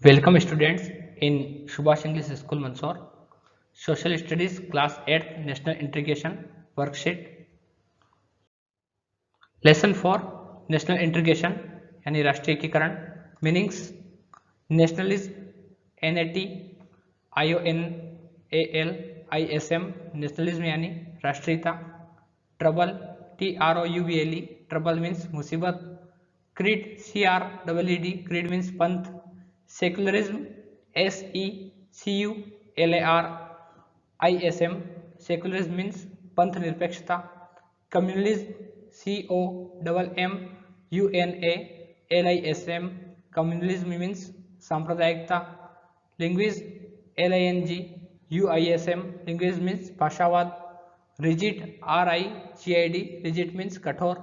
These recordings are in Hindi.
Welcome students in Subhash English School Mandsaur. Social Studies Class 8 National Integration Worksheet. Lesson 4 National Integration यानी राष्ट्रीय एकीकरण. Meanings: Nationalism NAT IONAL ISM Nationalism यानी राष्ट्रीयता. Trouble TROUBLE Trouble means मुसीबत. Creed CREED Creed means पंथ. Secularism SECULARISM Secularism means पंथ निरपेक्षता. Communalism COMMUNALISM Communalism means सांप्रदायिकता. Linguism LINGUISM Linguism means भाषावाद. Rigid RIGID Rigid means कठोर.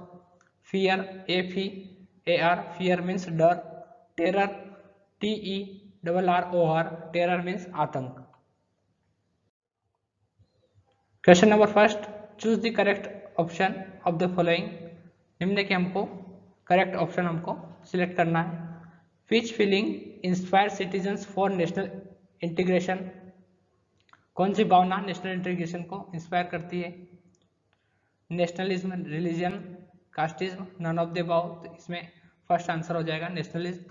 Fear FEAR Fear means डर. Terror TERROR Terror means आतंक. Question number first, choose the correct option of the following. निम्न के हमको करेक्ट ऑप्शन हमको सिलेक्ट करना है. Which feeling inspire citizens for national integration. कौन सी भावना नेशनल इंटीग्रेशन को इंस्पायर करती है. Nationalism, religion, casteism, none of the above. तो इसमें फर्स्ट आंसर हो जाएगा nationalism.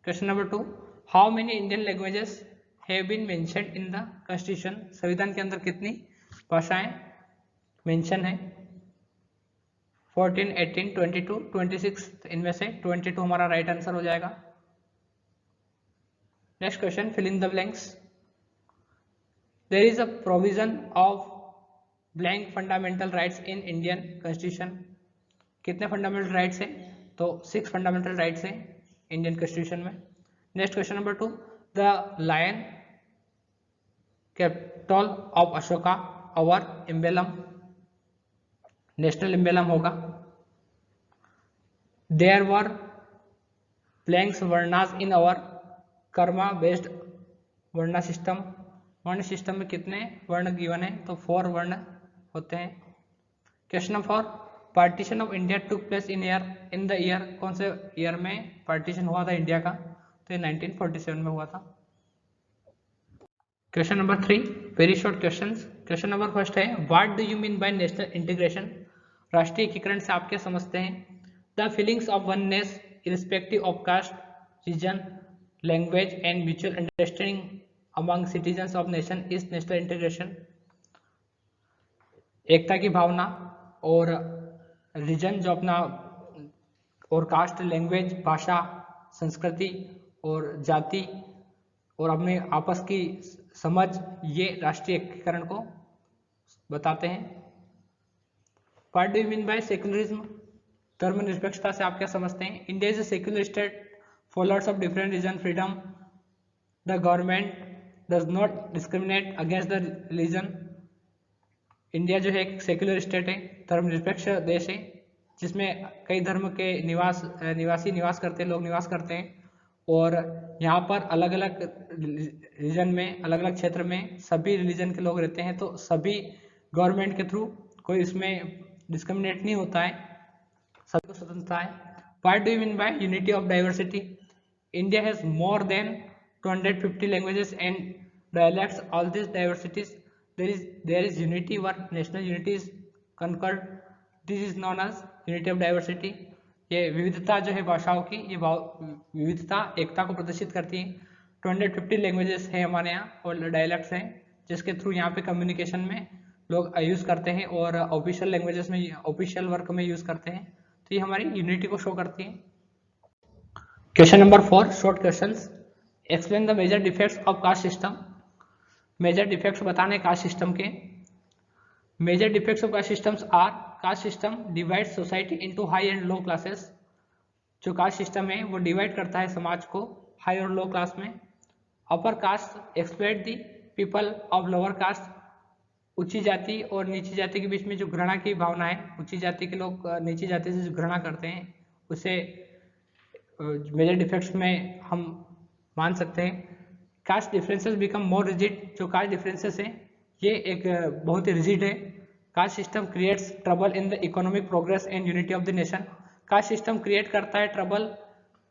Question number 2, how many Indian languages have been mentioned in the constitution. संविधान के अंदर कितनी भाषाएं मेंशन है. 14, 18, 22, 26. तो इनमें से 22 हमारा राइट आंसर हो जाएगा. Next question, fill in the blanks. There is a provision of blank fundamental rights in Indian constitution. कितने फंडामेंटल राइट्स हैं. तो 6 फंडामेंटल राइट्स हैं इंडियन कॉन्स्टिट्यूशन में. Next question number 2, the lion capital of Ashoka our emblem. National emblem होगा. There were blanks varnas in our karma based varna system. वर्ण सिस्टम में कितने वर्ण गिवन है. तो 4 वर्ण होते हैं. Question number 4, partition of India took place in the year. कौन से ईयर में पार्टीशन हुआ था इंडिया का. तो ये 1947 में हुआ था. Question number 3, very short questions. Question number first है, what do you mean by national integration. राष्ट्रीय एकीकरण से आप क्या समझते हैं. The feelings of oneness irrespective of caste, region, language and mutual understanding among citizens of nation is national integration. एकता की भावना और रीजन जो अपना और कास्ट, लैंग्वेज, भाषा, संस्कृति और जाति और अपने आपस की समझ, ये राष्ट्रीय एकीकरण को बताते हैं. What do you mean by secularism. धर्मनिरपेक्षता से आप क्या समझते हैं. India is a secular state, followers of different region freedom. The government does not discriminate against the religion. India जो है एक सेक्युलर स्टेट है, धर्मनिरपेक्ष देश है, जिसमें कई धर्म के निवासी निवास करते हैं, लोग निवास करते हैं. और यहाँ पर अलग अलग रीजन में, अलग अलग क्षेत्र में सभी रिलीजन के लोग रहते हैं. तो सभी गवर्नमेंट के थ्रू कोई इसमें डिस्क्रिमिनेट नहीं होता है, सबको स्वतंत्रता है. What do you mean bye unity of diversity. India has more than 250 languages and dialects. All this diversities there is unity where national unity is conquered. This is known as unity of diversity. ये विविधता जो है भाषाओं की, ये विविधता एकता को प्रदर्शित करती है. 250 लैंग्वेजेस हैं हमारे यहाँ और डायलैक्ट्स हैं, जिसके थ्रू यहाँ पे कम्युनिकेशन में लोग यूज करते हैं और ऑफिशियल लैंग्वेजेस में, ऑफिशियल वर्क में यूज करते हैं. तो ये हमारी यूनिटी को शो करती है. Question number 4, short questions. Explain the major defects of caste system. Major defects बताने कास्ट सिस्टम के. Major defects of caste systems are, caste system divide society into high and low classes. जो कास्ट सिस्टम है वो डिवाइड करता है समाज को हाई और लो क्लास में. Upper caste exploit the people of lower caste. ऊंची जाति और नीची जाति के बीच में जो घृणा की भावना है, ऊंची जाति के लोग नीची जाति से जो घृणा करते हैं, उसे मेजर डिफेक्ट्स में हम मान सकते हैं. Caste differences become more rigid. जो कास्ट डिफरेंसेस हैं ये एक बहुत ही रिजिड है. Caste system creates trouble in the economic progress and unity of the nation. Caste system create करता है ट्रबल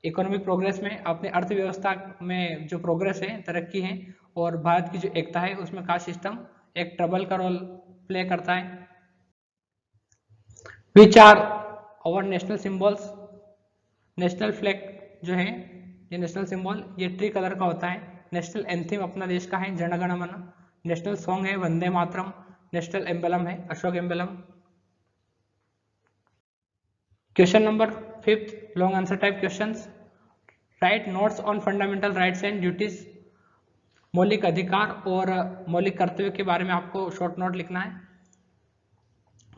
इकोनॉमिक प्रोग्रेस में, अपने अर्थव्यवस्था में जो प्रोग्रेस है, तरक्की है, और भारत की जो एकता है उसमें कास्ट सिस्टम एक ट्रबल का रोल प्ले करता है। Which are our national symbols? National flag जो है, ये नेशनल सिंबल ये ट्री कलर का होता है। नेशनल एंथम अपना देश का है जन गण मन। नेशनल सॉन्ग है वंदे मातरम। नेशनल एम्बलम है Ashok emblem. Question number 5, long answer type questions. Right notes on fundamental rights and duties. मौलिक अधिकार और मौलिक कर्तव्य के बारे में आपको शॉर्ट नोट लिखना है।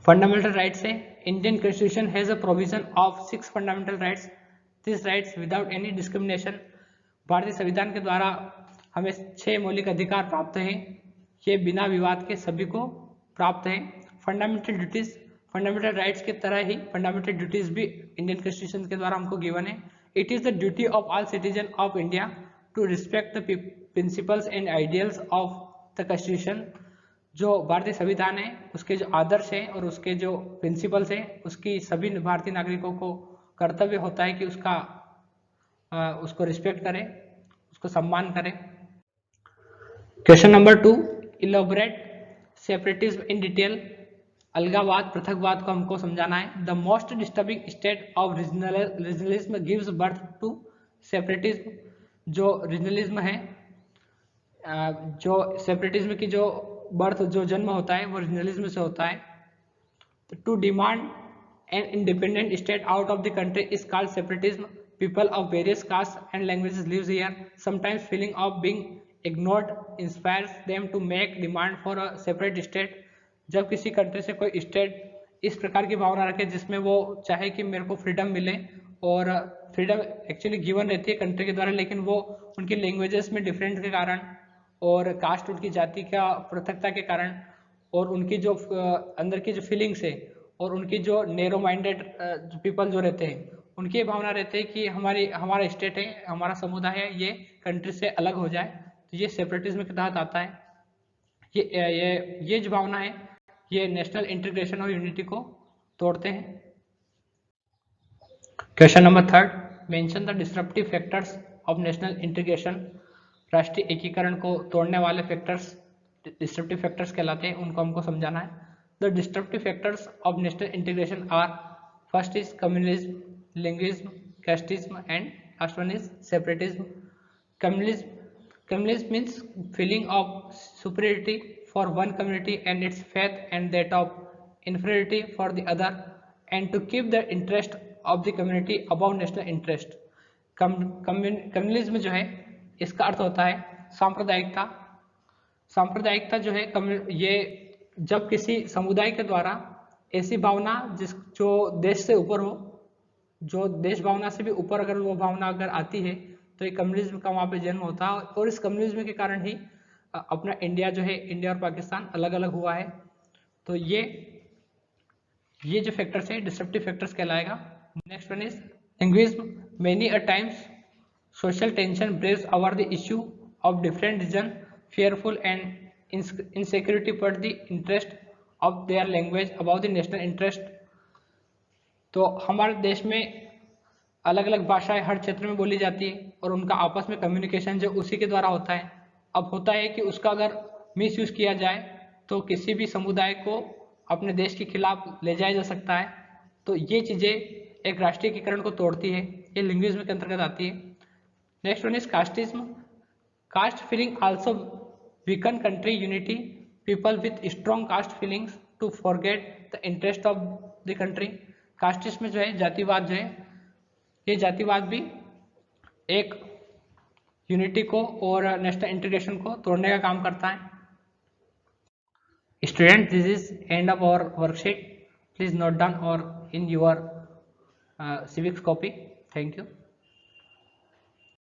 फंडामेंटल राइट्स है, Indian constitution has a provision of 6 fundamental rights, this rights without any discrimination. भारतीय संविधान के द्वारा हमें 6 मौलिक अधिकार प्राप्त हैं, ये बिना विवाद के सभी को प्राप्त है। फंडामेंटल ड्यूटीज, फंडामेंटल राइट्स की तरह ही फंडामेंटल ड्यूटीज भी इंडियन कॉन्स्टिट्यूशन के द्वारा हमको गिवन है। It is the duty of all citizen of India to respect the principles and ideals of the constitution. जो भारतीय संविधान है उसके जो आदर्श है और उसके जो प्रिंसिपल्स है, उसकी सभी भारतीय नागरिकों को कर्तव्य होता है कि उसको रिस्पेक्ट करें, उसको सम्मान करें। Question number 2, elaborate separatism in detail. अलगावाद, पृथकवाद को हमको समझाना है। The most disturbing state of regionalism gives birth to separatism. जो रीजनलिज्म है, जो सेपरेटिज्म की जो बर्थ, जो जन्म होता है वो रीजनलिज्म से होता है। To demand an independent state out of the country is called separatism. People of various castes and languages lives here. Sometimes feeling of being ignored inspires them to make demand for a separate state. जब किसी कंट्री से कोई स्टेट इस प्रकार की भावना रखे जिसमें वो चाहे कि मेरे को फ्रीडम मिले, और फ्रीडम एक्चुअली गिवन रहती है कंट्री के द्वारा, लेकिन वो उनकी लैंग्वेजेस में डिफरेंट के कारण और कास्ट, उनकी जाति का पृथकता के कारण, और उनकी जो अंदर की जो फीलिंग्स है, और उनकी जो नैरो माइंडेड पीपल जो रहते हैं, उनकी भावना रहती है कि हमारा स्टेट है, हमारा समुदाय है, ये कंट्री से अलग हो जाए। तो ये सेपरेटिज्म के तहत आता है। ये जो भावना है ये नेशनल इंटीग्रेशन और यूनिटी को तोड़ते हैं। Question number 3, mention the disruptive factors of national integration. राष्ट्रीय एकीकरण को तोड़ने वाले फैक्टर्स डिस्ट्रप्टिव फैक्टर्स कहलाते हैं, उनको हमको समझाना है। The disruptive factors of national integration are, first is communalism, linguism, casteism, and last one is separatism. Communism means feeling of superiority for one community and its faith, and that of inferiority for the other, and to keep the interest of the community above national interest. Communalism जो है इसका अर्थ होता है सांप्रदायिकता। सांप्रदायिकता जो है ये जब किसी समुदाय के द्वारा ऐसी भावना जो देश से ऊपर हो, जो देश भावना से भी ऊपर अगर वो भावना अगर आती है, तो ये कम्युनिज्म का वहाँ पे जन्म होता है। और इस कम्युनिज्म के कारण ही अपना इंडिया जो है, इंडिया और पाकिस्तान अलग अलग हुआ है। तो ये जो फैक्टर्स है डिस्ट्रप्टिव फैक्टर्स कहलाएगा। Next one is linguism. Many a times social tension brews over the issue of different region, fearful and insecurity put the interest of their language above the national interest. तो हमारे देश में अलग अलग भाषाएं हर क्षेत्र में बोली जाती है, और उनका आपस में कम्युनिकेशन जो उसी के द्वारा होता है। अब होता है कि उसका अगर मिस यूज किया जाए तो किसी भी समुदाय को अपने देश के खिलाफ ले जाया जा सकता है। तो ये चीज़ें एक राष्ट्रीय एकीकरण को तोड़ती है, ये लिंग्विज्म के अंतर्गत आती है। Next one is casteism. Caste feeling also weaken country unity, people with strong caste feelings to forget the interest of the country. Casteism जो है, जातिवाद जो है, ये जातिवाद भी एक यूनिटी को और नेशनल इंटीग्रेशन को तोड़ने का काम करता है। Student, this is end of our worksheet. Please note down और in your civics copy. Thank you.